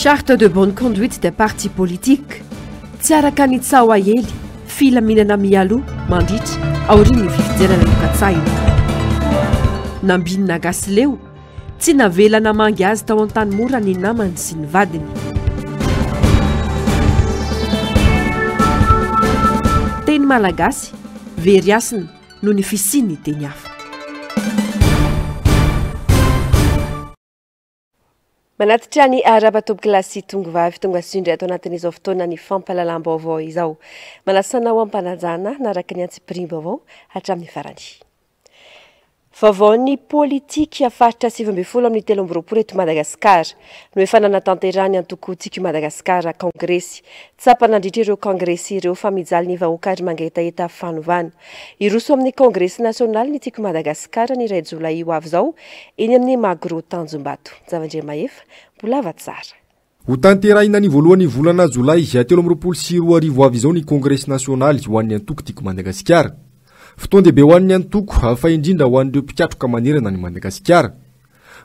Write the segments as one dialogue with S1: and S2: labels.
S1: Charte de bonne conduite des partis politiques. Tsy araka ny tsaoa ely filaminana mialoha mandritra aoriany ny fifidianana ny katsaina. Nambinina gasy leo tsy navelana mangy azy tao an-tany mora ny namany sy ny vadiny. Teny malagasy very asina no ny fisiny teny hafa. Manatitra ny arapatoboka lasy tongovavy tonga sindry ato anatin'izao fotoana ny fampahalalam-baovao izao. Manasanao ampanajana naraka ny antsipirim-baovao hatramin'ny farany. Vaovaon'ny politika faritra 2020 amin'ny 13 eto Madagasikara no efa nanatanterahany antoko tsiky Madagasikara kongresy. Tsapa nandritra ireo kongresy ireo fa mijaly ny vahoaka ary mangetaheta fanovana. Iroso amin'ny kongresy nasionaly ny tsiky Madagasikara ny iray jolay io avy izao eny amin'ny Magro Tanjombato. Zavandre Mahefa, Bolava tsara.
S2: Ho tanterahina ny voalohany volana jolay 2024 avy izao ny kongresy nasionaly ho an'ny antoko tsiky Madagasikara. Fotoan-dehibe ho an'ny antoko hafa indrindra ho an'ireo mpikatroka manerana ny Madagasikara.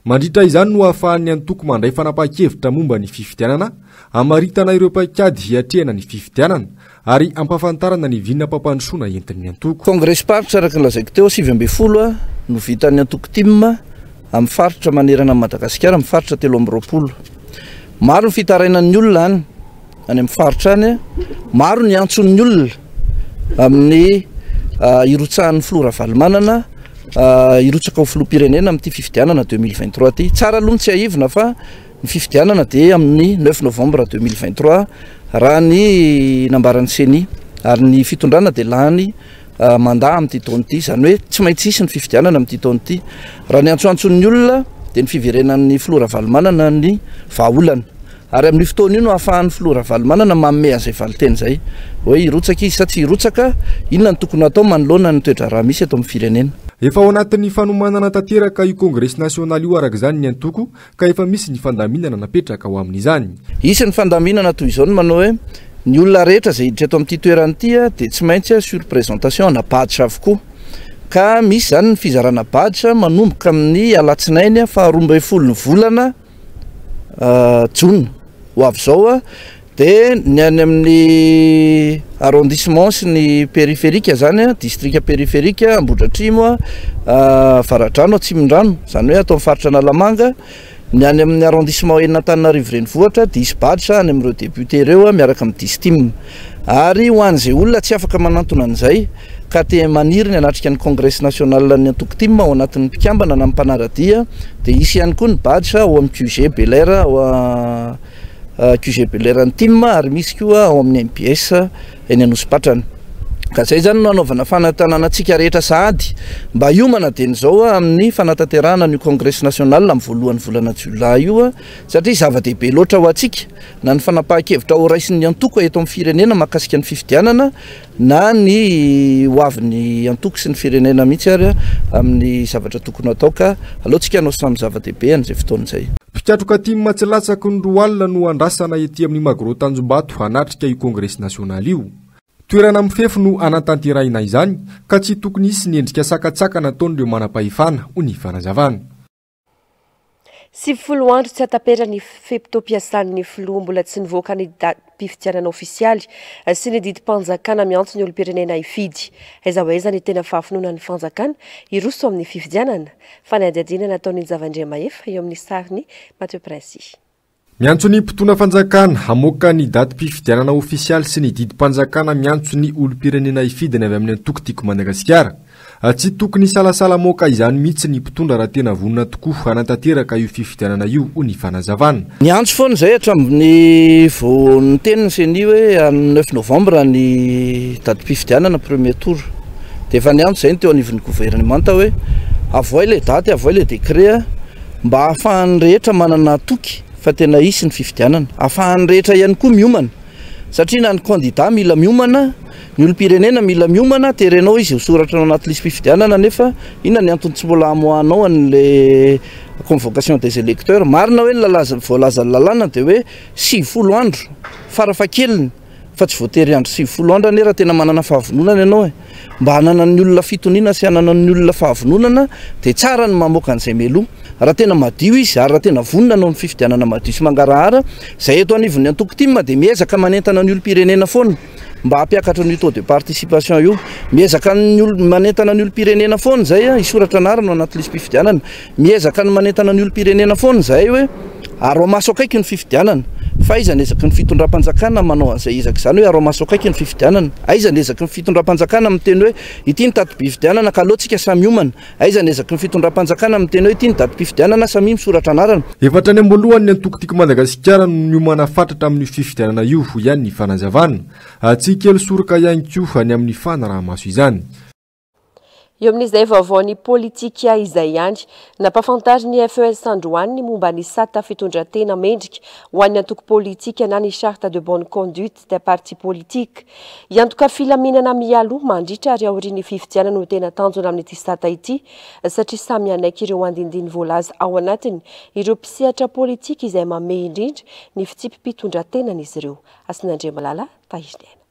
S2: Mandritra izany no ahafahan'ny antoko mandray fanapahan-kevitra momba ny fifidianana, amaritana ireo paikady hiatrehana ny fifidianana ary ampafantarana ny vinapam-pandrosoana entin'ny antoko.
S3: Kongresy paritra araka ny lazaiko teo 2020 no vitan'ny antoko timma amin'ny faritra manerana Madagasikara amin'ny faritra 13. Maro ny fitarainan'ny olona any amin'ny faritra any, maro ny antson'ny olona amin'ny irotsahan'ny flora valimanana, irotsaka ho filoham-pirenena amin'ity fifidianana 2023 ty. Tsara aloha tsy aivina fa ny fifidianana dia amin'ny 9 novembre 2023 raha ny nambaran'ny CENI ary ny fitondrana dia lany mandat amin'ity taona ity, izany hoe tsy maintsy isy ny fifidianana amin'ity taona ity. Raha ny antsoantson'ny olona dia ny fiverenan'ny flora valimanana ny vahaolana. Ary amin'ny fotoana io no ahafahan'ny flora valimanana manome an'izay valiteny izay hoe irotsaka izy sa tsy irotsaka, inona ny tokony atao manoloana ny toetra raha misy eto amin'ny firenena.
S2: Efa ao anatin'ny fanomanana tanteraka io kongresy nasionaly io araka izany ny antoko ka efa misy ny fandaminana napetraka ao amin'izany.
S3: Isy ny fandaminana toy izao no manao hoe ny olona rehetra izay hiditra eto amin'ity toerana ity dia tsy maintsy sur présentation na badge avokoa. Ka misy izany ny fizarana badge manomboka amin'ny alatsinainy faharoa ambin'ny folo ny volana jona ho avy izao dia ny any amin'ny arrondissement sy ny périphérique zany district périphérique Ambohidratrimo, Faradrano, Atsimondrano, izany hoe atao amin'ny faritra Analamanga, ny any amin'ny arrondissement Enina-Antananarivo renivohitra disy badge any amin'ireo député ireo miaraka amin'ny distim. Ary ho an'izay olona tsy afaka manantona an'izay ka te maniry ny anatrika ny congrès national ny antoko timma ao anatin'ny mpikambana na mpanaradia dia isy ihany koa ny badge ao amin'ny QG Belair ao QG Belair ny timma ary misy koa ao amin'ny MPS eny Anosipatrana. Ka izay zany no anaovana fanatananantsika rehetra sahady mba hiomana dieny izao amin'ny fanatanterahana ny congrès national amin'ny voalohan'ny volana Jolay io satria zava-dehibe loatra ho antsika na ny fanapahan-kevitra ho raisin'ny antoko eto amin'ny firenena mahakasika ny fifidianana na ny hoavin'ny antoko sy ny firenena mihitsy ary amin'ny zavatra tokony atao ka aleontsika hanao samy zava-dehibe an'izay fotoana izay.
S2: Mpikatroka timma tsy latsaky ny roa alina no andrasana ety amin'ny Magro Tanjombato hanatrika io kongresy nasionaly io. Toerana mifefy no anatanterahina izany ka tsy tokony hisy ny endrika sakatsaka nataon'ireo manam-pahefana ho ny fanazavana.
S1: 70 andro tsy atapera ny feptom-piasan'ny filoha mbola tsy nivoaka ny datim-pifidianana ofisialy sy ny didim-panjakana miantso ny olo-pirenena hifidy. Aiza ho aiza ny tena fahafinoana ny fanjakana iroso amin'ny fifidianana. Fa ny adiadiana nataon'ny Zavandre Mahefa eo amin'ny sariny Mathieu Prince.
S2: Miantso ny mpitona fanjakana hamoaka ny datim-pifidianana ofisialy sy ny didim-panjakana miantso ny olo-pirenena hifidina avy amin'ny antoko tiako Madagasikara. Tsy tokony salasala moka izany mihitsy ny mpitondra raha tena vonina tokoa hanatanteraka io fifidianana io ho ny fanazavana.
S3: Ny antso foana izay hatramin'ny voan'ny teniny CENI hoe 9 novembre ny datim-pifidianana premier tour. Dia efa ny antso izay teo anivon'ny gouvernemanta hoe avoay ilay daty, avoay ilay décret mba ahafahan'ny rehetra manana toky fa tena hisy ny fifidianana, ahafahan'ny rehetra ihany koa miomana. Satria na ny candidat mila miomana, ny olo-pirenena mila miomana, terenao izy hosoratra anaty listy fifidianana nefa inona ny antony tsy mbola amoahanao an'ilay convocation des électeurs. Marina hoe voalaza ny lalàna dia hoe 70 andro farafahakeliny fa tsy voatery andro 70 andro raha tena manana fahavononana ianao mba hanana ny olona fitoniana sy hanana ny olona fahavononana dia tsara ny mamoaka an'izay meloha raha tena madio izy ary raha tena vonona anao ny fifidianana madio sy mangarahara izay eto anivon'ny antoko timma dia miezaka manentana ny olom-pirenena foana mba hampiakatra ny taux de participation io miezaka manentana ny olom-pirenena foana zay isoratra anarana anaty lisy mpifidianana miezaka ny manentana ny olom-pirenena foana zay hoe aro maso akaiky ny fifidianana fa aizany ezaky ny fitondram-panjakana manao an'izay ezaka izany hoe aro maso akaiky ny fifidianana aizany ezaky ny fitondram-panjakana miteny hoe ity ny tatim-pifidianana ka alohantsika samy homana aizany ezaky ny fitondram-panjakana miteny hoe ity ny tatim-pifidianana samy misoratra anarana
S2: efatra any amboalohany ny antokotiko Madagasikara no miomana fatratra amin'ny fifidianana io ho ihany ny fanazavana atsika soroka ihany koa any amin'ny fanarahamaso izany.
S1: Eo amin'izay vaovaon'ny politika izay ihany nampafantary ny FES Androany ny momba ny sata fitondran-tena mendrika ho an'ny antoko politika na ny charte de bonne conduite des partis politiques. Iantoka filaminana mialoha mandritra ary aorian'ny fifidianana no tena tanjona amin'ity sata ity satria samy anaiky ireo andindiny voalaza ao anatiny ireo mpisehatra politika izay mame indrindra ny fitsipim-pitondran-tenan'izy ireo. Asin'Andriamalala Tahirena.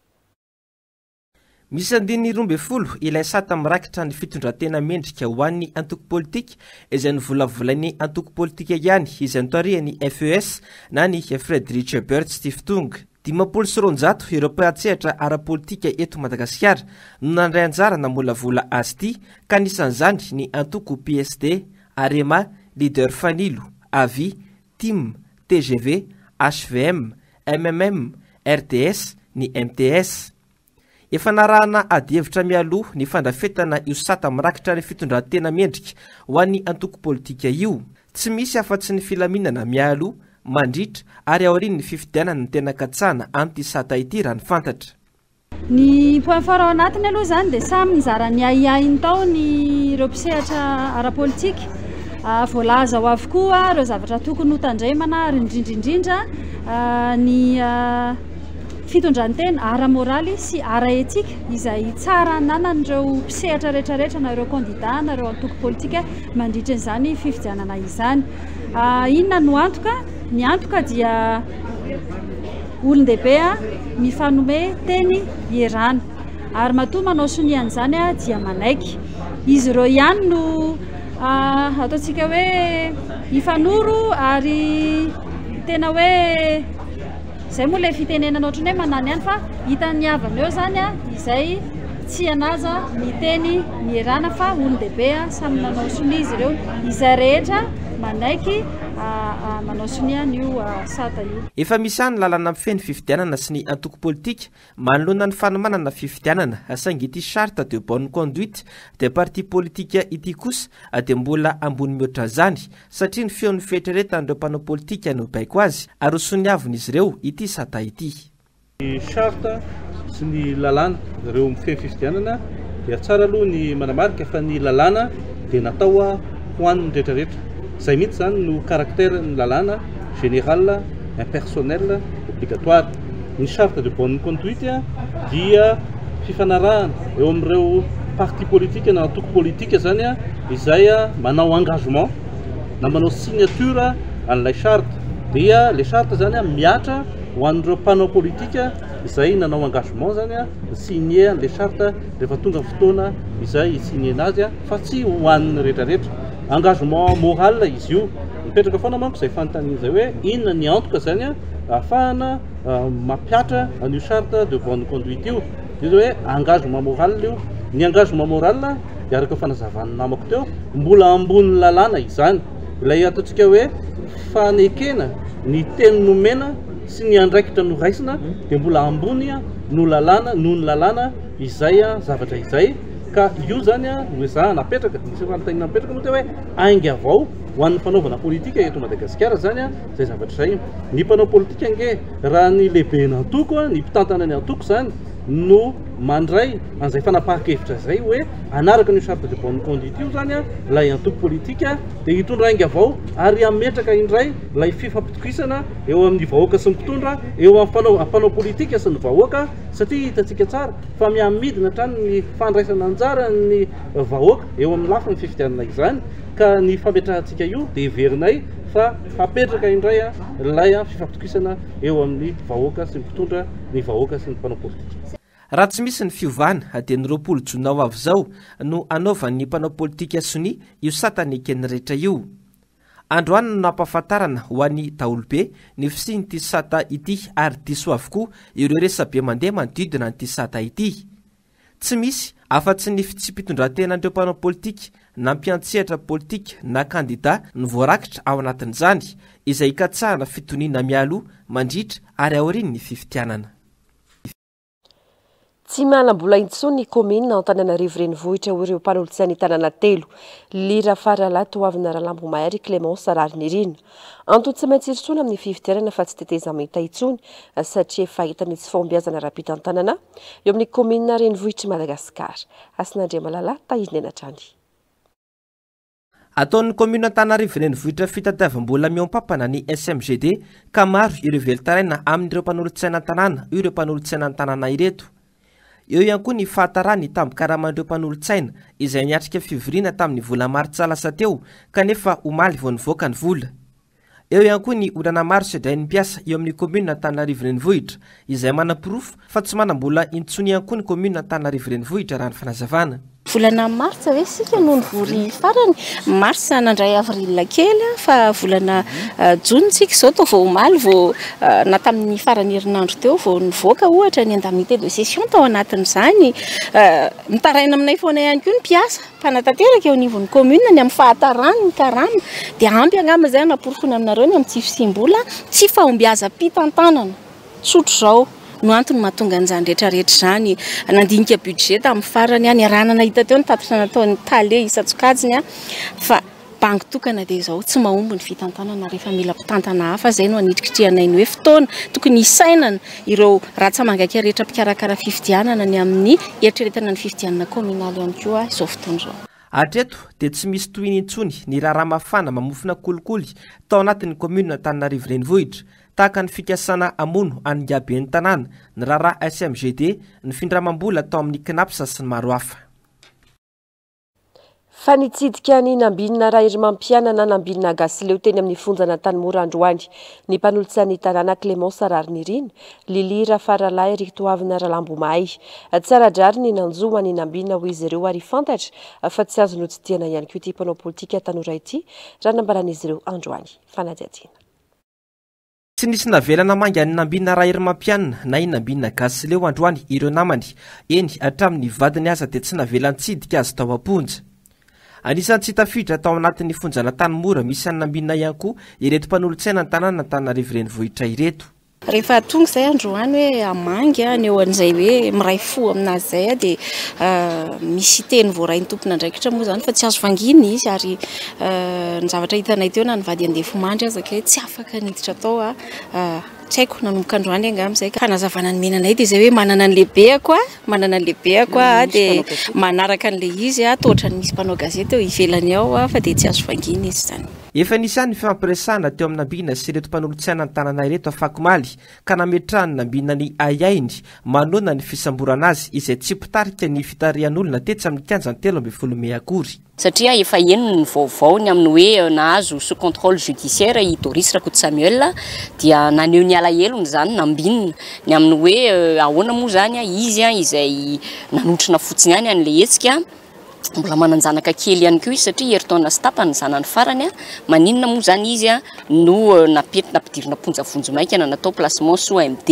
S4: Misy 120 ilay sata mirakitra ny fitondran-tena mendrika ho an'ny antoko politika izay novolavolan'ny antoko politika ihany izay notorian'ny FES na ny Frederic Ebert Stiftung. 500 ireo mpahatsehatra ara-politika eto Madagasikara no nandray anjara namolavola azy ity ka nisan'izany ny antoko PSD, Arema, Leader Fanilo, AVI, TIM, TGV, HVM, MMM, RTS, ny MTS. Efa narahana adihevitra mialoha ny fandrafetana io sata mirakitra ny fitondran-tena mendrika ho an'ny antoko politika io. Tsy misy afa-tsy ny filaminana mialoha mandritra ary aorian'ny ny fifidianana ny tena katsana amin'ity sata ity raha ny fantatra.
S5: Ny point fort ao anatiny aloha zany dia samy nizara ny aiainy tao ny ireo mpisehatra ara-politika voalaza ho avokoa ireo zavatra tokony hotandremana ary indrindraindrindra ny fitondran-tena ara-moraly sy ara-etika izay tsara nanan'ireo mpisehatra rehetrarehetra na ireo kandida na ireo antoko politika mandritra izany fifidianana izany. Inona no antoka? Ny antoka dia olon-dehibe mifanome teny ierana ary matoa manao sonian'izany dia manaiky. Izy ireo ihany no ataontsika hoe ifanoro ary tena hoe izay moa ilay fitenenana ohatrany hoe manany ihany fa hitany havana eo zany izay tsy anaza ny teny mierana fa olon-dehibe samy manao sonia izy ireo izay rehetra manaiky manao sonia n'io sata io.
S4: Efa misy any lalana mifeny fifidianana sy ny antoko politika manoloana ny fanomanana fifidianana saingy ity charte de bonne conduite des partis politika ity kosa dia mbola ambony mihoatra zany satria ny feon'ny fieritreretan'ireo mpanao politika no baiko azy ary soniavon'izy ireo ity sata ity.
S6: Ny charte sy ny lalàna ireo mifeny fifidianana dia tsara aloha ny manamarika fa ny lalàna dia natao ho an'ny rehetrarehetra. Zay mihitsy zany no caractère ny lalàna général, impersonnel, obligatoire. Ny charte de bonne conduite dia fifanarahana eo amin'ireo parti politika na antoko politika zany izay manao engagement na manao signature an'ilay charte. Dia le charte zany miatra ho an'ireo mpanao politika izay nanao engagement zany signé le charte rehefa tonga fotoana izay signé azy fa tsy ho an'ny rehetrarehetra. Engagement moral izy io mipetraka foana manko izay fanontaniana izay hoe inona ny antoka zany ahafahana mampiatra an'io charte de bonne conduite io. Izy hoe engagement moral io. Ny engagement moral dia araka fanazavana namako teo mbola ambony lalàna izany. Ilay ataontsika hoe fanekena ny teny nomena sy ny andraikitra noraisina dia mbola ambony no lalàna noho ny lalàna izay zavatra izay. Ka io zany hoe za napetraka nisy fanontaniana napetraka moa hoe aingy avao ho an'ny fanaovana politika eto Madagasikara zany zay zavatra izay. Ny mpanao politika nge raha ny lehibe ny antoko ny mpitantana ny antoko zany no mandray an'izay fanapahakevitra zay hoe anaraka ny charte de bonne conduite io zany a lay antoko politika dia hitondra ainga avao ary ametraka indray lay fifampitokisana eo amin'ny vahoaka sy ny mpitondra eo amin'ny mpanao politika sy ny vahoaka satria hitatsika tsara fa miamidina hatrany ny fandraisana anjara ny vahoaka eo amin'ny lafiny fifidianana izany ka ny fametrahantsika io dia heverinay fa hapetraka indray a lay a fifampitokisana eo amin'ny vahoaka sy ny mpitondra ny vahoaka sy ny mpanao politika.
S4: Raha tsy misy ny fiovana dia ny 20 jona ho avy izao no anaovan'ny mpanao politika soni io satana ekeny rehetra io. Androany no nampahafantarana ho an'ny daholobe ny fisiny'ity sata ity ary diso avokoa ireo resabe mandeha manodidina an'ity sata ity. Tsy misy afa-tsy ny fitsipitondran-tenan'ireo mpanao politika na mpiantsehatra politika na kandida ny voarakitra ao anatin'izany izay hikatsahana fitoniana mialoha mandritra ary aorian'ny fifitianana.
S1: Tsy manam-bola intsony ny komina Antananarivo renivohitra ho ireo mpanolotsaina tanàna telo Lira Faralahy Toavina Ralambomahery Clémence Rarinirina. Antony tsy maintsy iritsona amin'ny fifitianana fa tsy tetezamenta intsony satria fahita ny tsy fahombiazana ara-pitan'ny tanàna eo amin'ny komina renivohitra Madagasikara. Asin'Andria Malala tahiziny anatrany.
S4: Ataon'ny komina Antananarivo renivohitra fitadiavam-bola miompampana ny SMGD ka maro ireo velotaraina amin'ireo mpanolotsaina tanàna ireo mpanolotsaina tanàna ireto. Eo ihany koa ny fahatarany tambokaraman'ireo mpanolotsaina izay niatrika fivoriana tamin'ny vola martsa lasa teo kanefa omaly vao nivoaka ny vola. Eo ihany koa ny olana maro sedrain'ny mpiasa eo amin'ny komina Antananarivo renivohitra izay manam-pirofo fa tsy manam-bola intsony ihany koa ny komina Antananarivo renivohitra raha ny fanazavana.
S7: Volana martsa hoe sika no nivory farany martsa nandray avril kely fa volana jontsika izao tao vao omaly vao na tamin'ny farany herinandro teo vao nivoaka ohatra ny indemnité de session tao anatin'izany mitaraina aminay foana ihany koa ny mpiasa mpanatanteraka eo anivon'ny commune ny amin'ny fahatarany ny karama dia ampy angamba izay naporofona aminareo ny amin'ny tsifisim-bola tsy fahombiaza pitantanana sotro izao. No antony mahatonga an'izany rehetrarehetra izany nandinika budget tamin'ny farany any aranana hita teo ny tatitra nataon'ny tale isa-tsokajiny fa banky tokana dia izao tsy mahomby ny fitantanana rehefa mila mpitantana hafa izay no anitrikitrihanay ny hoe fotoana tokony hisainana ireo ratsamangaka rehetra mpikarakara fifidianana ny amin'ny eritreretana ny fifidianana kominaly ihany koa izao fotoana izao.
S4: Hatreto dia tsy misy tohiny intsony ny raharaha mafana mamofona kolikoly tao anatin'ny komina Antananarivo renivohitra tahaka ny fikasana amono an'ngaben'ny tanàna ny raharaha SMGD ny findramam-bola tao amin'ny knapsa sy ny maro hafa.
S1: Fa nitsidika ny nambinina raha Irimampianana nambinina gasy leo teny amin'ny fonjana Tanimora androany ny mpanolotsaina tanàna Clémence Rarinirina Lira Faralahy Ry Toavina Ralambomahery tsara-drary ny nanjoa ny nambinina ho izy ireo ary fantatra fa tsy azo notsidiana ihany koa ity mpanao politika tanora ity raha nambaran'izy ireo androany fanadihadiana.
S4: Tsy nisy navelana manga ny nambinina raha Irimampianana na inambinina gasy leo androany ireo namany eny hatramin'ny vadiny aza dia tsy navelan-tsidika azy tao am-ponja. Anisan'ny tsy tafiditra tao anatin'ny fonjana Tanimora misy anambinina ihany koa ireto mpanolotsaina ny tanàna Antananarivo renivohitra ireto.
S7: Rehefa tonga izay androany hoe amangy ny eo an'izay hoe miray fo aminazy izay dia misy teny voarain'ny tompona andraikitra moa izany fa tsy azo vanginy izy ary ny zavatra hitanay teo na nivady andefo mandry azaka hoe tsy afaka niditra tao tsy haiko nanomboka androany angamba izay ka nazavana ny menanay dia izay hoe manana ny lehibe koa dia manaraka an'ilay izy tohatra ny misy mpanao gazety eo ivelany ao fa dia tsy azo vanginy izy izany.
S4: Efa nisany fampiresahana teo amin'ny nambinina sy ireto mpanolotsaina ny tanàna ireto afakomaly ka nametrahany nambinina ny ayainy manona ny fisamborana azy izay tsy mpitarika ny fitarian'olona tetsy amin'ny kianjany 13 akory.
S8: Satria efa eno ny vaovao ny amin'ny hoe nahazo sous contrôle judiciaire i Doris Rakoto Samuel dia naneho ny alahelo zany nambinina ny amin'ny hoe ahoana moa zany izy izay nanotrina fotsiny ihany an'ilay hetsika mbola mananjanaka kely ihany koa izy satria heritaona sy tapany zanany farany maninona moa zany izy no napidirina ponja vonjomaika natao placement sous AMD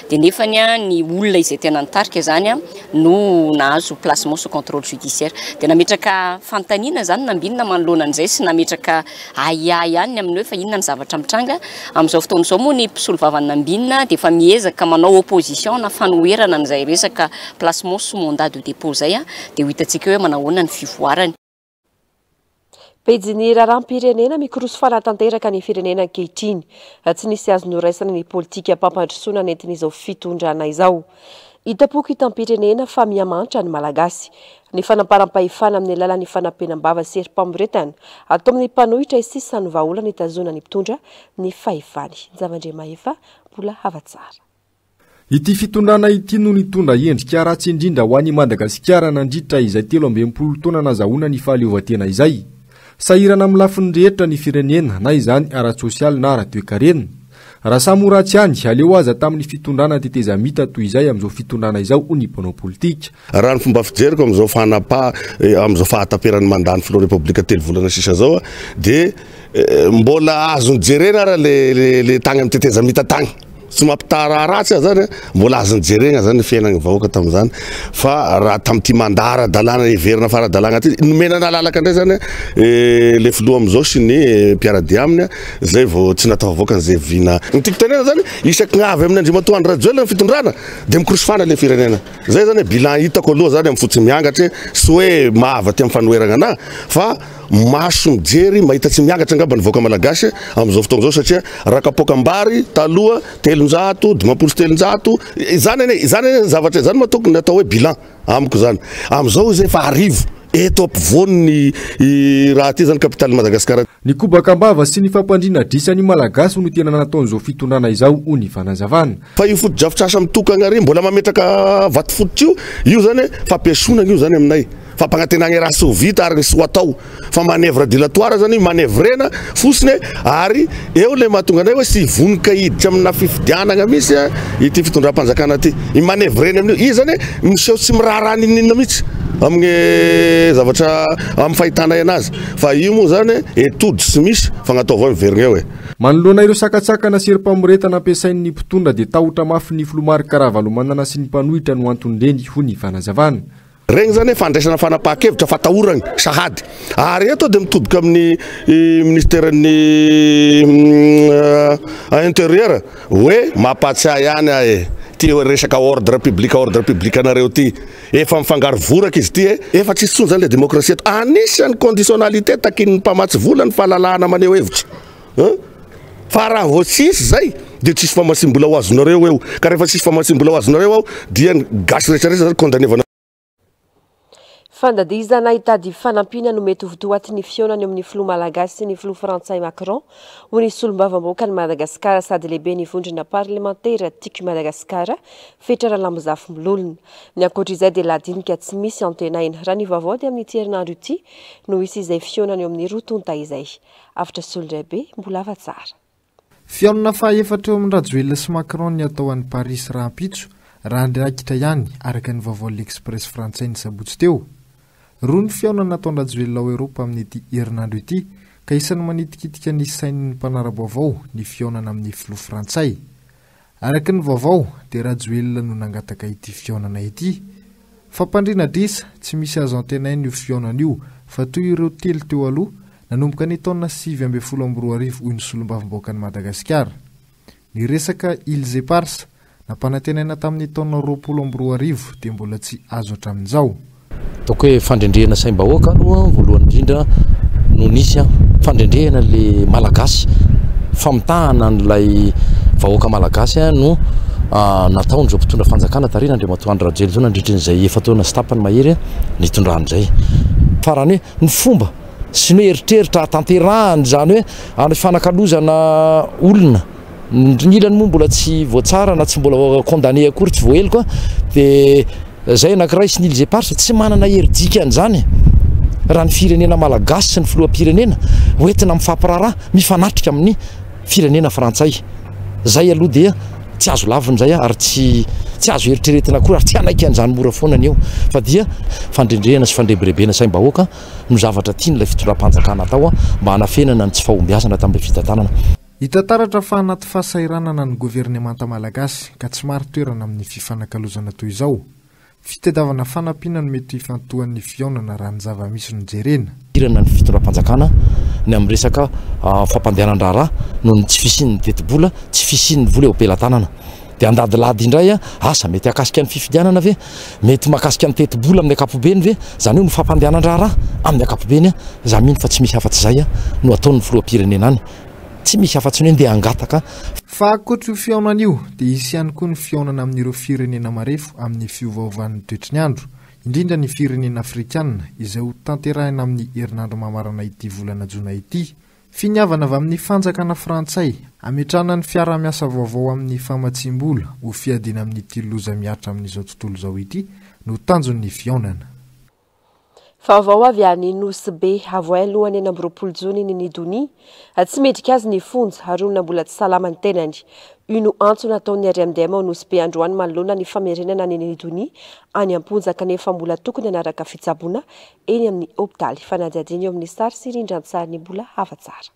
S8: dia nefany ny olona izay tena nitarika zany no nahazo placement sous contrôle judiciaire dia nametraka fantaniana zany nambinina manoloana an'izay sy nametraka aya ihany amin'ny hoe fa inona ny zavatra mitranga amin'izao fotoana izao moa ny mpisolo vavany nambinina dia efa miezaka manao opposition na fanoherana n'izay resaka placement sous mandat de dépôt zay dia ho hitantsika hoe manao ny fivoarany.
S1: Pejiny raharam-pirenena mikoroso fanatanteraka ny firenena ankehitriny tsy nisy azo noraisana ny politika mpampandrosoana nentin'izao fitondrana izao. Itapoky itam-pirenena fa mihamantra ny malagasy. Ny fanamparam-pahefana amin'ny alalan'ny fanampenam-bava sy herim-pamoretana atao amin'ny mpanohitra isisany vahaolana itazona ny mpitondra ny fahefany. Zavandre Mahefa mbola havatsara.
S2: Ity fitondrana ity no nitondra endrika ratsy indrindra ho an'i Madagasikara nandritra izay 13 taona nazahoana ny fahaleovan-tena izay. Sahirana amin'ny lafiny rehetra ny firenena na izany ara-tsosialy na ara-toekarena. Raha samy ratsy ihany aleo aza tamin'ny fitondrana teteza mita toy izay amin'izao fitondrana izao ho ny mpanao politika.
S9: Raha ny fomba fijeriko amin'izao fanapa amin'izao fahataperany mandany filoha repoblika 3 volana sisa zao dia mbola azony jerena raha le tagny amin'ny teteza mita tagny. Tsy mampitara ratsy zany mbola azony jerena zany fiainana vahoaka tamin'izany fa raha tamin'ity mandara dalàna everina fara-dalàna ty nomenana lalaka indray zany le filoha amin'izao sy ny mpiarady aminy zay vao tsy natao avoaka an'izay vina nitiko tenena zany isaky gnavy amin'ny Andriamatoandro Rajoelina ny fitondrana dia mikorosofana le firenena zay zany bilan hitako aloha zany amin'ny fotsy miangatra sy hoe mahavaty amin'ny fanoherana anahy fa maso mijery mahita tsy miangatra angamba ny voaka malagasy amin'izao fotoana izao satria rakapoakambary taloha 700 700 zany zavatra zany matokony natao hoe bilan amiko zany amin'izao izy efa arivo eto ampovoany raha ty zany kapitaly Madagasikara.
S2: Ny kobakambava sy ny fampandriana drisan'ny malagasy no tena nataon'izao fitondrana izao ho ny fanazavana.
S9: Fa io foto-drafitrasa mitokana ary mbola mametraka vato fototra io zany fampiasonana io zany aminay. Fampanantenana raha sy vita ary sy atao fa manevre dilatoire zany manevrena fotsiny ary eo le mahatonga anay hoe sy vonika hiditra amina fifidianana misy ity fitondram-panjakana ty i manevrena amin'io izy zany miseho tsy miraharaha ninina mihitsy amin'ny zavatra amin'ny fahitana anazy fa io moa zany etody sy misy fagnataova miverigna eo
S2: manoloana ireo sakatsakana sy herim-pamoretana ampiasain'ny mpitondra dia tahotra mafy ny filomary karavalomanana sy ny mpanohitra no antondreny ho ny fanazavana.
S9: Regny zany fandraisana fanapahan-kevitra fatahorany sahady ary eto dia mitodika amin'ny ministeran'ny intérieur hoe mampatsiahy ihany ty resaka ordre public anareo ty efa mifangaro voraka izy ty efa tsisy tsony zany le démocratie eto anisan'ny conditionnalité takin'ny mpamatsy vola ny fahalalahana maneho hevitra fa raha vao tsisy zay dia tsisy famatsiam-bola ho azonareo eo ka rehefa tsisy famatsiam-bola ho azonareo ao dia gasy rehetrarehetra zany condamné.
S1: Fandadizana hitady fanampina no mety hotoatin'ny fionany amin'ny filoha malagasy sy ny filoha frantsay Macron ho ny solombavam-bahoaka ny Madagasikara sady lehibe ny vondrona parlementaire tiky Madagasikara fetrara lamozafo milolona. Ny ankoatra izay dia ladinika tsy misy antenaina raha ny vaovao dia amin'ny herinandro ity no isy izay fionany eo amin'ny rotonta izay. Afatra Soldrabe mbola havatsara.
S10: Fionana fahaefatra eo amin'ny Rajoelina sy Macron ny atao an'i Paris rahampitso raha ndrakitra ihany araka ny vaovao l'Express frantsay ny sabotsy teo. Roa ny fionana nataon'ny Rajoelina ao Eropa amin'ity herinandro ity ka isany manitikitika ny sain'ny mpanara-baovao ny fionana amin'ny filoha frantsay. Araka ny vaovao dia Rajoelina no nangataka ity fionana ity. Fampandriana drisa tsy misy azo antenaina io fionana io fa toy ireo telo teo aloha nanomboka ny taona 2012 hoy ny solombavam-bahoakan'i Madagasikara. Ny resaka Îles Éparses nampanantenaina tamin'ny taona 2012 dia mbola tsy azo hatramin'izao.
S11: Taoko hoe fandrendrehana saim-bahoaka aloha voalohany indrindra no nisy fandrendrehana le malagasy famitahana n'ilay vahoaka malagasy no nataon'izao mpitondra fanjakana tarina Andriamatoandro Rajoelina zao nandritran'izay efa taona sy tapany mahery nitondrahan'izay farany hoe ny fomba sy ny eritreritra tanterahany zany hoe any fanakalozana olona ilany moa mbola tsy voatsara na tsy mbola condamné akory tsy voaheloko dia zay anankiray sy ny Îles Éparses tsy manana heridika an'izany raha ny firenena malagasy sy ny filoham-pirenena hoentina mifampiraharaha mifanatrika amin'ny firenena frantsay zay aloha dia tsy azo lavin'izay ary tsy azo eritreretina akory ary tsy anaiky an'izany mora foana ny eo fa dia fandrendrehana sy fandrebirebena saim-bahoaka no zavatra tian'ilay fitondram-panjakana atao mba hanafenana ny tsy fahombiazana tamin'ilay fitantanana.
S10: Hitataratra fa anaty fahasahiranana ny governemanta malagasy ka tsy maro toerana amin'ny fifanakalozana toy izao. Fitadiavana fanampiana no mety hifantohan'ny fionana raha ny zava-misy no jerena.
S11: Irana ny fitondram-panjakana ny amin'ny resaka fampandehanan-draharaha no ny tsy fisian'ny teti-bola, tsy fisian'ny vola eo am-pelantanana. Dia andadilady indray asa mety akasika ny fifidianana ve, mety makasika ny teti-bola amin'ny ankapobeny ve, zany hoe no fampandehanan-draharaha amin'ny ankapobeny za mino fa tsy misy afa-tsy izay no ataon'ny filoham-pirenena any. tsy misy afa-tsy ny andeha angataka.
S10: Fa ankoatra io fiaonana io dia isy ihany koa ny fiaonana amin'ireo firenena marefo amin'ny fiovaovan'ny toetriny andro, indrindra ny firenena afrikanina izay ho tanterahina amin'ny herinandro mamarana ity volana jona ity. Finiavana avy amin'ny fanjakana frantsay ametrahana ny fiara-miasa vaovao amin'ny famatsim-bola ho fiadiana amin'ity loza miatra amin'izao tontolo izao ity no tanjon'ny fiaonana.
S1: Vaovao avy any Nosy Be avoay lohany eny amby 20 jony ny Nidonia, tsy medrika azy ny fonja ary olona mbola tsy salama ny tenany. Io no antso nataon'ny RMDM ao Nosy Be androany manoloana ny famerenana ny Nidonia any am-ponjaka nefa mbola tokony hanaraka fitsaboana eny amin'ny hopitaly. Fanadihadiana eo amin'ny sary sy rindran-tsary mbola hafa-tsara.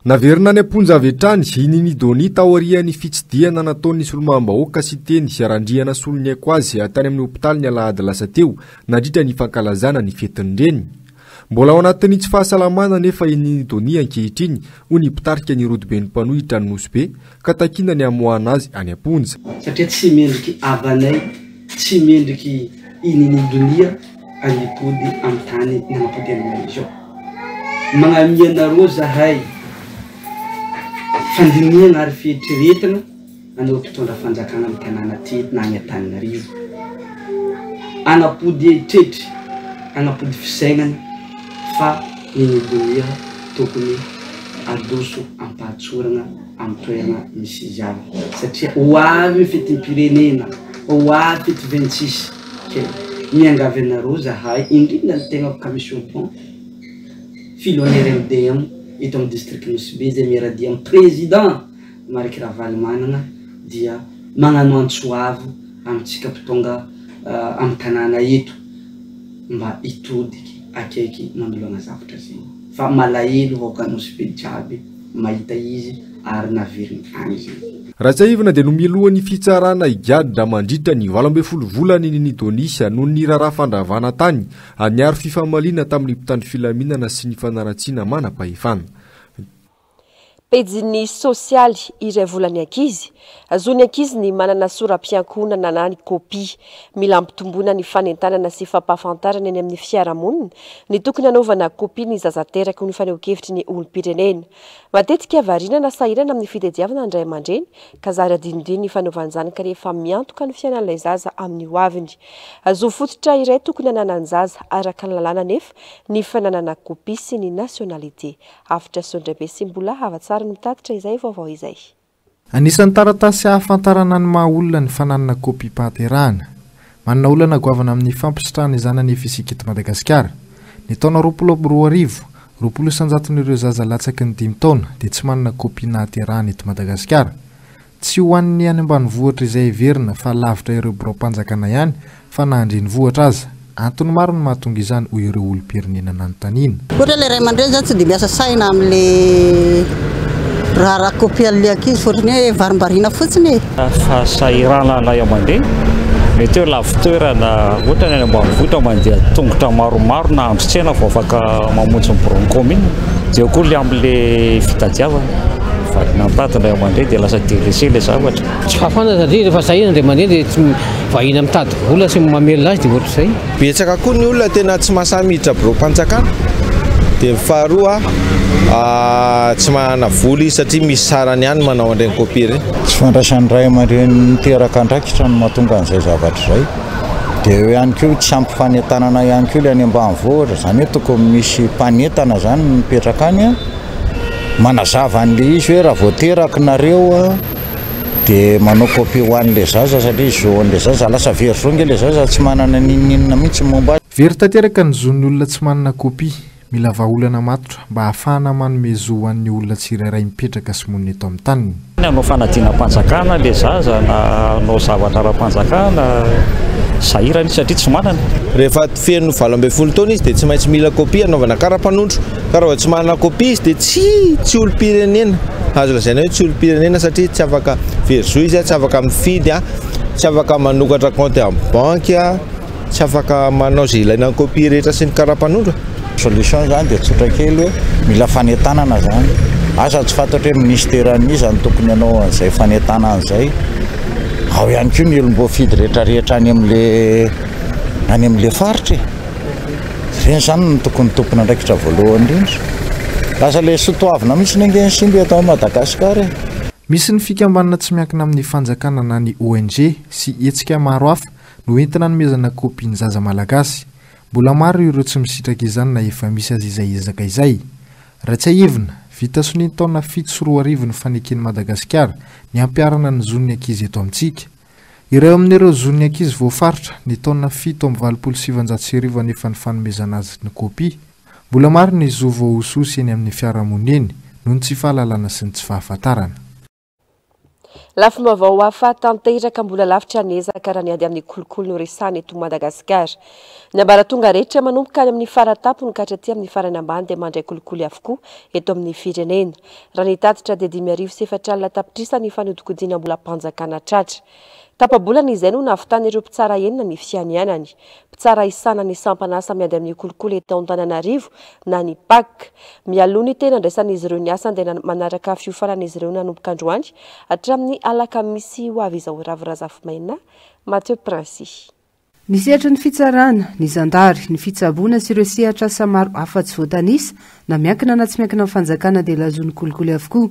S2: Naverina ny amponja avy hatrany iny Nidonia taorian'ny fitsidihana nataon'ny solomam-bahoaka sy teny arandriana solony aiko azy tany amin'ny hopitaly ny alahady lasa teo nandritra ny fankalazana ny fetin'ireny. Mbola ao anatin'ny tsy fahasalamana nefa iny Nidonia ankehitriny ho ny mpitarika ny rodiben'ny mpanohitra ny Nosy Be ka takina ny amoahana azy any amponja.
S12: Satria tsy mendriky avanay, tsy mendriky iny Nidonia anipody amin'ny tany nanapody amin'izao. Magnamiana roa zahay fandiniana ary fieritreretana anao mpitondra fanjakana amin'ny tanàna ty na any Antananarivo. Anapody eritretry, anapody fisaignana fa ny Nidonia tokony adoso ampahatsorana amin'ny toerana misy izany. Satria ho avy ny fetim-pirenena, ho avy fety 26 miangavy anareo zahay indrindra ny tegna commission pont filohan'ny RMDM eto amin'ny district Nosy Be zay miaradia amin'ny président Mariky Ravalomanana dia magnano antsoavo amintsika mpitonga amin'ny tanàna eto mba hitodiky akaiky manoloana zavatra zegny. Fa malahelo vaoka Nosy Be jiaby mahita izy ary naveriny any zegny.
S2: Ratsaivana dia no milohan'ny fitsarana igadra mandritra ny 12 volany ny Nidonia noho ny raharaha fandravana tany aniaro fifamaliana tamin'ny mpitandro filaminana sy ny fanaratsiana manam-pahefana.
S1: Pejiny sosialy iray volany ankizy, azony ankizy ny manana soram-piankonana na ny kopy mila ampitomboana ny fanentanana sy fampahafantarana eny amin'ny fiarahamonina ny tokony anaovana kopy ny zazateraka ny fanehoan-kevitry ny olom-pirenena. Matetika variana na sahirana amin'ny fitadiavana ny ray aman-dreny ka zary adinodino ny fanaovan'izany ka rehefa miantoka ny fiainan'ilay zaza amin'ny hoaviny. Azo fototra iray tokony hananany zaza araka ny lalàna nefa ny fananana kopy sy ny nationalité. Afitra Sondrabe sy mbola hafa-tsara ny mitatitra izay vaovao izay.
S10: Anisan'ny taratasy hahafantarana ny maha olona ny fananana kopy pahaterahana. Manana olana goavana amin'ny fampisitran'ny zanany fisika eto Madagasikara. Ny taona 2020, 20% zaza latsaky ny 5 taona dia tsy manana kopy nahaterahana eto Madagasikara. Tsy ho an'ny any ambanivohitra izay heverina fa lavitra ireo biraom-panjakana ihany fa na andrenivohitra aza. Antony maro ny mahatonga izany ho ireo olom-pirenena nanontaniana.
S13: Ohatra ilay ray aman-dreny zany tsy dia miasa saina amin'ilay raha kopy an'ilay ankizy fotony hoe varimbarina fotsiny.
S14: Fahasahirana ray aman-dreny mety hoe lavitoerana ohatra ny any ambanivohitra mandeha tongotra maromaro na andro tsena vao afaka mamonjy ny broncommune dia koa le amin'ilay fitadiavana. Nampatana aman-dreny dia lasa délaissé le zavatra.
S15: Tsy fafana satria rehefa sahina dia mandeha dia tsy vahina mitady vola sy mamelona azy dia ohatr'izay.
S16: Betsaka koa ny olona tena tsy mahasamiditra biro-panjakana. Dia faharoa tsy manana voly satria misy sarany ihany manao an'ireny kopy ireny.
S17: Tsy fandraisan'ny ray aman-dreny miteraka andraikitra no mahatonga an'izay zavatra izay. Dia eo ihany koa tsy ampifanentanana ihany koa ilay any ambanivohitra. Izany hoe tokony misy mpanentana zany mipetraka any manazava an'ilay izy hoe raha voateraka nareo dia manao kopy ho an'ilay zaza satria zoan'ilay zaza lasa very zonga ilay zaza tsy manana ninina mihitsy momba.
S10: Very tanteraka ny zon'ny olona tsy manana kopy mila vahaolana matotra mba ahafahana manome zo ho an'ny olona tsirairay mipetraka sy monina eto amin'ny taniny.
S14: Anao fanadina-panjakana ilay zaza na anao zavatra ara-panjakana sahirany satria tsy manana.
S16: Rehefa feno 12 taona izy dia tsy maintsy mila kopy anaovana karapanondro. Ka raha tsy manana kopy izy dia tsy olom-pirenena. Azo lazaina hoe tsy olom-pirenena satria tsy afaka verzo izy, tsy afaka mifidy, tsy afaka manokatra compte amin'ny banky, tsy afaka manao izay ilaina ny kopy rehetra sy ny karapanondro.
S17: Solution zany dia tsotra kely hoe mila fanentanana zany. Asa tsy fantatra hoe ministeran'izy zany tokony ianao an'izay fanentanana izay. Ao ihany koa ny olom-boafidy rehetrarehetra any amin'ilay faritra. Ireny zany no tokony tompona andraikitra voalohany indrindra. lasa le sotoavina mihitsy nengeny simby atao Madagasikara.
S10: Misy ny fikambanana tsy miankina amin'ny fanjakana na ny ONG sy hetsika maro hafa no entina nomezana kopia ny zaza malagasy. Mbola maro ireo tsy misitraka izany na efa misy azy izay ezaka izay. Ratsahivina vita soniny taona 7 sy 4 arivo ny fanekeny Madagasikara ny ampiarana ny zon'ny ankizy eto amintsika. Ireo amin'ireo zon'ny ankizy voafaritra ny taona 7,770 nefa ny fanomezana azy ny kopia. Mbola maro ny zo voahososy eny amin'ny fiarahamonina eny noho ny tsy fahalalana sy ny tsy fahafantarana.
S1: Lafy vaovao hafa tanteraka mbola lavitra nezaka raha ny ady amin'ny kolokolo no resahana eto Madagasikara. Ny ambaratonga rehetra manomboka any amin'ny faratampony ka hatraty amin'ny farany ambany dia mandray kolokolo avokoa eto amin'ny firenena. Raha ny tatitra dia 5,4 alina tapitrisa ny fanodikodiana mbola mpanjakana tratra. Tapabolana izay no nahavitana ireo mpitsara enina ny fianianany. Mpitsara isana ny sampanasa miady amin'ny kolokolo eto Antananarivo na ny PAK. Mialoha ny tena andraisan'izy ireo ny asa dia manaraka fiofanan'izy ireo nanomboka androany hatramin'ny alakamisy ho avy izao ravirazafy-maina Mathieu Princy.
S18: Ny sehatra ny fitsarana, ny zandary, ny fitsaboana sy ireo sehatra asa maro hafa tsy voatanisa na miankina na tsy miankina amin'ny fanjakana dia lazon'ny kolokolo avokoa.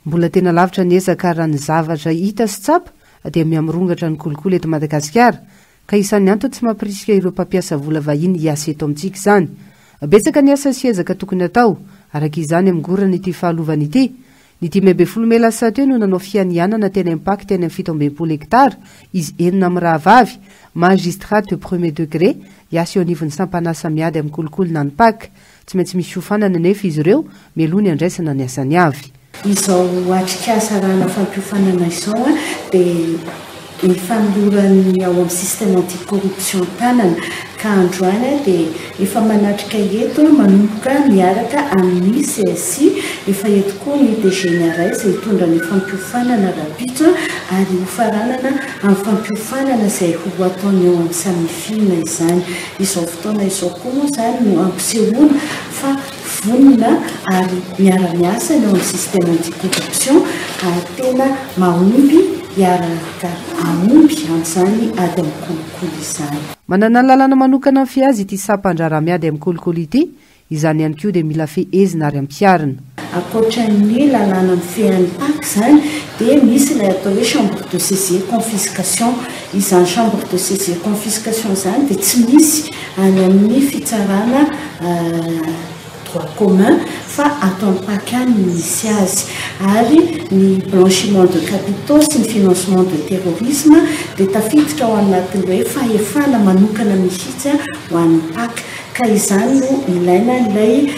S18: Mbola tena lavitra ny ezaka raha ny zavatra hita sy tsapa dia miamrongatra ny kolokolo eto Madagasikara ka isan'ny antony tsy mampirisika ireo mpampiasa vola vahiny hiasa eto amintsika izany. Betsaka ny asa sy ezaka tokony atao araka izany amingorana ity fahalovana ity. Ny 12 mela teo no nanao fianianana teny impact teny amin'ny 17 hektara izy enina amin'ny rahavavy magistrat de premier degré hiasa eo anivon'ny sampanasa miady amin'ny kolokolo na ny PAK. Tsy maintsy misy fiofanana nefa izy ireo mialoha ny andraisana ny asany avy.
S19: Izao atrikasa rahana fampiofanana izao dia ny fanolorany ao amin'ny système anticorruption tanana ka androany dia efa manatrika eto manomboka miaraka amin'ny CSI efa eto koa ny DGNRS izay hitondra ny fampiofanana rapitra ary hofaranana amin'ny fampiofanana izay ho ataony eo amin'ny samifina izany. Izao fotoana izao koa moa izany no ampisehoana fa vonona ary miara-miasa ny ao amin'ny système anticorruption ary tena mahomby hiaraka ahomby amin'izany ady amin'ny kolokolo izany.
S18: Manana lalana manokana amin'ny fiazy ity sampandrara miady amin'ny kolokolo ity, izany ihany koa dia mila fehezina ary ampiarina.
S19: Ankoatran'ny lalana mifehan'ny PAK izany dia misy ilay atao hoe chambre de saisie confiscation. Izany chambre de saisie confiscation izany dia tsy misy any amin'ny fitsarana droit commun fa atao amin'ny PAK any misy azy. Ary ny blanchiment de capitaux sy ny financement de terrorisme dia tafiditra ao anatin'ilay fahefana manokana mihitsy ho an'ny PAK. Ka izany no ilaina ilay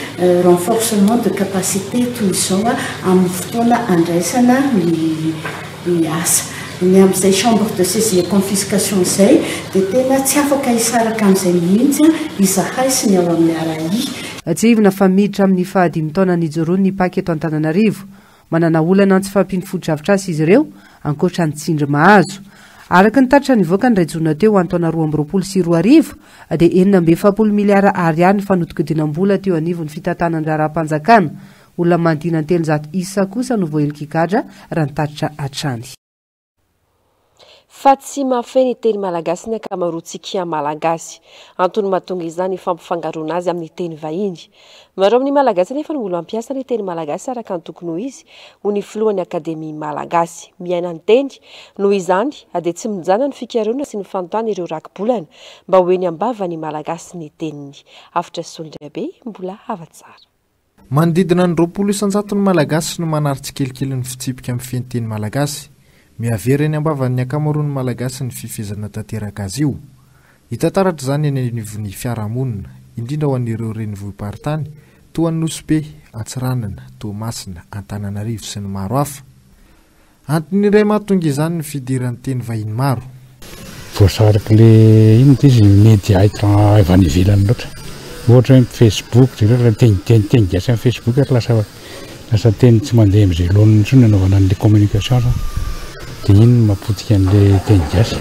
S19: renforcement de capacité toy izao amin'ny fotoana andraisana ny asa. Ny amin'izay chambre de saisie confiscation izay dia tena tsy afaka hisaraka amin'izay mihitsy izahay sy ny ao amin'ny RAI.
S18: Atsivina fa miditra amin'ny 15 taona nijoroany ny PAK eto Antananarivo. Manana olana tsy fampiny foto-drafitrasa izy ireo ankoatra ny tsindry mahazo. Araka ny tatra nivoaka ny rajona teo antaona 2022 dia 940 miliara ariary ny fanodikidinam-bola teo anivon'ny fitantanany raharaham-panjakana. Olona mandina 300 isa kosa no voahelikikadra raha ny tatra hatrany.
S1: Fa tsy mafeny teny malagasy ny akamaroantsika malagasy. Antony mahatonga izany fampifangaroana azy amin'ny teny vahiny. Maro amin'ny malagasy nefa no mbola mampiasa ny teny malagasy araka ny tokony ho izy ho ny filohan'ny akademia malagasy. Miaina ny teny noho izany dia tsy mijana ny fikaroana sy ny fanontany ireo rakibolana mba hoeny ambava ny malagasy ny teniny. Afitra Solondrabe mbola hava-tsara.
S10: Manodidina ny 20 isan-jato ny malagasy no manaritsikelikely ny fitsipika amin'ny feny teny malagasy. Miavera eny ambavan'ny akamaroan'ny malagasy ny fifezana tanteraka azy io. Hitantaratra izany eny anivon'ny fiarahamonina, indrindra ho an'ireo renivohim-paritany, toa ny Nosbe, Antsiranana, Toamasina, Antananarivo sy ny maro hafa. Antony iray mahatonga izany ny fidiran'ny teny vahiny maro.
S14: Voasarika le ino izy media efa avy any ivelany loatra. Ohatra hoe Facebook, teny gasy amin'ny Facebook lasa teny tsy mandeha amin'izay lohan'ny intsony anaovana an'ilay communication. Dia iny mapotika an'ilay teny gasy.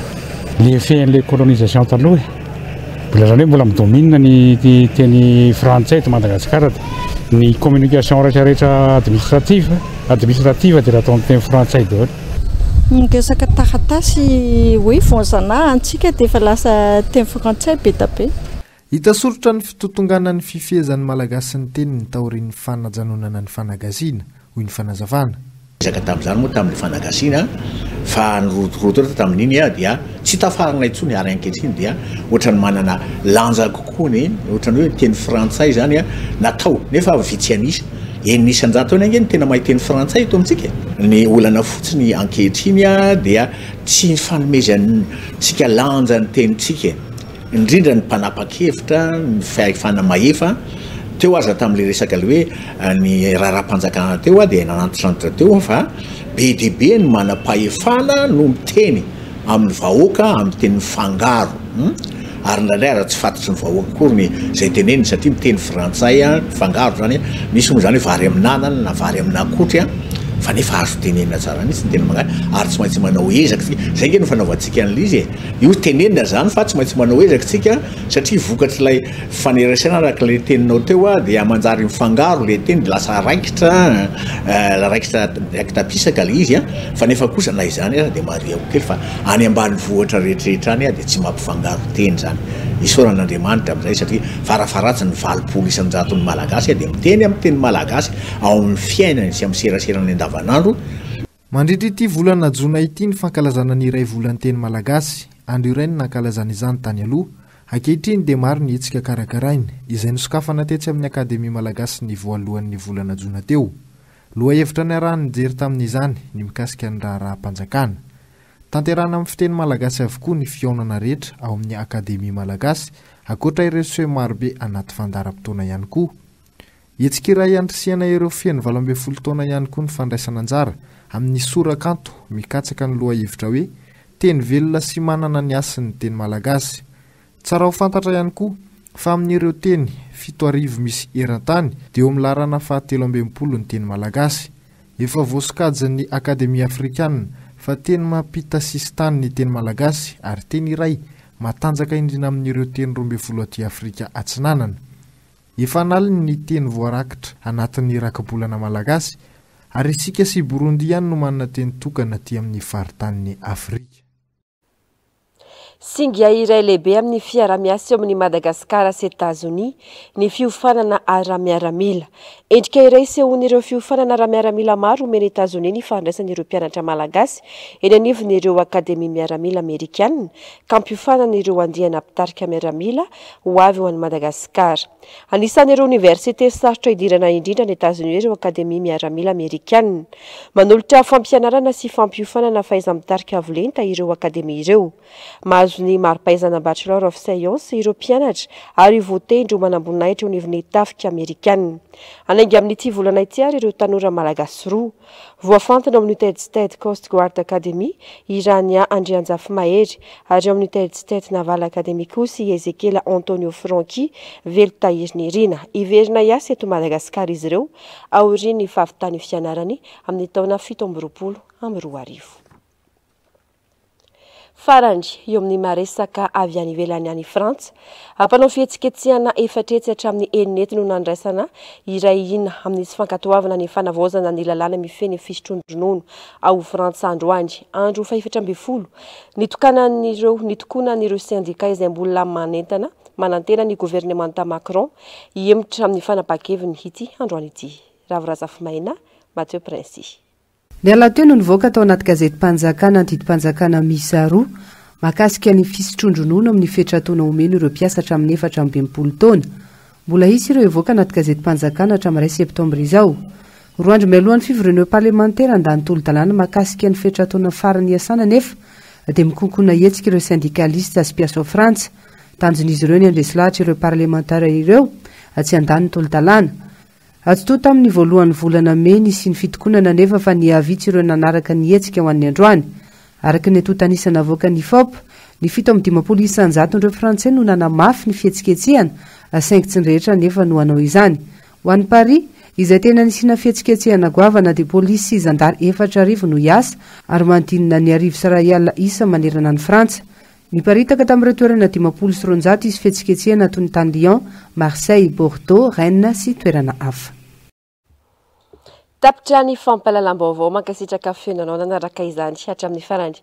S14: Le fehan'ilay colonisation taloha mbola zany hoe mbola midomina ny teny frantsay eto Madagasikara. Ny communication rehetrarehetra administrative dia raha atao amin'ny teny frantsay daholo.
S20: Miresaka taratasy hoe voazana antsika dia efa lasa teny frantsay be da be.
S10: hitasorotra ny fitotongana ny fifehezan'ny malagasy ny teny ny taorian'ny fanajanonana ny fanagasiana hoy ny fanazavana
S20: ezaka tamin'izany moa tamin'ny fanagasiana fa nyrotoroto tamin'iny dia tsy tafarana intsony ary ankehitriny dia ohatrany manana lanja kokoa ny ohatrany hoe teny frantsay zany natao nefa vitsy anisa enisanjato eny angeny tena mahay teny frantsay eto amintsika ny olana fotsiny ankehitriny dia tsy fanomezantsika lanja ny tenytsika indrindra ny mpanapa-kevitra ny fahefana mahefa teo aza tamin'le resaka le hoe ny raharam-panjakana teo dia nanantitrantitra teo fa be dia be ny manam-pahefana no miteny amin'ny vahoaka amin'ny teny fangaro ary ndraindray raha tsy fantatry ny vahoaka kory ny zay teneny satria miteny frantsay fangaro zany misy moa zany hoe vary amin'anana na vary amin'akotry fa nefa azo tenenina tsara mihitsy ny teny magnahy ary tsy maintsy manao ezaka tsika zay nge no fanaovantsika an'izy io tenenina zany fa tsy maintsy manao ezaka tsika satria vokatr'ilay fanerasana arak'ilay teninao teo dia manjary mifangaro le teny lasa raikitra raikitapisaka le izy fa nefa kosa na izany dia mariako kely fa any ambany vohatra rehetrarehetra any dia tsy mampifangaro teny zany isoran'Andriamanitra amin'izay satria farafaratsy ny valopolo isanjaton'ny malagasy dia miteny amin'ny teny malagasy ao amin'ny fiainany sy amin'ny seraserany andavanandro.
S10: Mandritra ity volana jona ity ny fankalazana ny iray volan'ny teny malagasy andro iray ny nankalazana izany tany aloha ankehitriny dia maro ny hetsika karakarainy izay nisokafana tetsy amin'ny akademia malagasy ny voalohan'ny volana jona teo loha hevitra ny arahany nijery tamin'izany ny mikasika ny raharam-panjakana tanterana amin'ny fiteny malagasy avokoa ny fiaonana rehetra ao amin'ny akademia malagasy akoatra ireo seho marobe anaty fandaram-potoana ihany koa hetsika iray andrisihana ireo fiany 12 taona ihany koa ny fandraisana anjara amin'ny sorakanto mikatsaka ny loha hevitra hoe teny velona sy manana ny asiny teny malagasy tsara ho fantatra ihany koa fa amin'ireo teny 7 misy eran-tany dia eo milarana 712 ny teny malagasy efa voasokajy akademia afrikanina fa teny mampita sistany ny teny malagasy ary teny iray matanjaka indrina amin'ireo teny 12 aty Afrika atsinanana efa naliny ny teny voarakitra anatin'ny rakabolana malagasy ary isika sy Burundi ihany no manana teny tokana aty amin'ny faritany Afrika.
S1: Singia iray lehibe amin'ny fiara-miasa eo amin'ny Madagasikara sy Etazonia ny fiofanana ara-miaramila. Endrika iray sehon'ireo fiofanana ara-miaramila maro omeny Etazonia ny fandraisan'ireo mpianatra malagasy eny anivon'ireo akademia miaramila Amerikanina ka mpiofanan'ireo andihana mpitarika miaramila ho avy ho an'i Madagasikara. Anisan'ireo université sarotra idirana indrindra ny Etazonia ireo akademia miaramila Amerikanina. Manolotra fampianarana sy fampiofanana fahaiza-mitarika avolenta ireo akademia ireo. Ny mari-pahaizana Bachelor of Science ireo mpianatra ary voatendry ho manam-boninahitra eo anivon'ny tafika Amerikanina. Anainga amin'ity volana ity ary ireo tanora malagasy roa voafantana ao amin'ny United Coast Guard Academy Irania Andrianjafy Mahery ary ao amin'ny United Naval Academy kosa Ezekiel Antonio Franqui velotahiriny irina iverina hiasa eto Madagasikara izy ireo aorian'ny fahavitany fianarany amin'ny taona 17 Farandry eo amin'ny maresaka avy any ivelany any Frantsa ampanao fihetsiketsehana efatretsy hatramin'ny eninety no nandraisana iray ina amin'ny tsy fankatoavana ny fanavaozana ny lalàna mifeny fisotrondronono ao Frantsa andro faefatra amby folo nitokonan'ireo sindika izay mbola manentana manantena ny gouvernemanta Macron hiemotra amin'ny fanapakeviny ity androany ity. Ravorafy Maina, Mathieu Prince.
S18: Ny alateo no nivoaka tao anaty gazety mpanjakana antidim-panjakana miisa roa makasika ny fisotrondronono amin'ny fetrataona omeny ireo mpiasa hatramin'ny 420 taona. Mbola hisy ireo ivoaka anaty gazety mpanjakana hatramin'ny 2 septambra izao. Roa andro mialohan'ny fivorineo parlementaire andany tolo-dalàna makasika ny fetrataona farany iasana nefa dia mikonkona hetsika ireo syndicaliste sy mpiasa ao Frantsa. Tanjon'izy ireo ny andresy lahatra ireo parlementaire ireo tsy andany tolo-dalàna. Atsoto tamin'ny voalohan'ny volana Mey sy ny fitokonana nefa fa ny avitsy ireo nanaraka ny hetsika ho an'ny androany. Araka ny atotanisana avoaka ny FOP, ny 720 isanjaton'ireo Frantsay no nanamafy ny fihetsiketsehana, saingy tsy rehetra nefa no hanao izany. Ho an'ny Paris, izay tena nisina fihetsiketsehana goavana dia polisy sy zandary 4,000 no hiasa ary manodinina ny 1,000 saraiala isa manerana ny Frantsa. Niparitaka tamin'ireo toerana 50 izy fihetsiketsehana toy ny tany Lyon, Marseille, Bordeaux, Rennes sy toerana hafa.
S1: tapitra ny fampalalam-baovao mankasitraka fenanao nanaraka izany hatramin'ny farany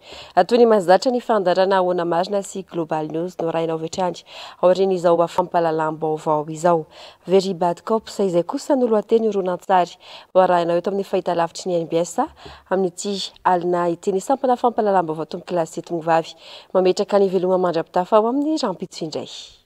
S1: toy ny mahazatra ny fandarana ahoana marina sy Global News no rainao vetrandry aorian'izao fampalalam-baovao izao Very Bad Cops izay kosa no lohateny horonantsary voarainao eto amin'ny fahitalavitry ny NBS amin'ity alina iteny sampana fampalalam-baovao tomboky lasy eto vavy mametraka ny veloma mandrapitafa ao amin'ny rampitso indray.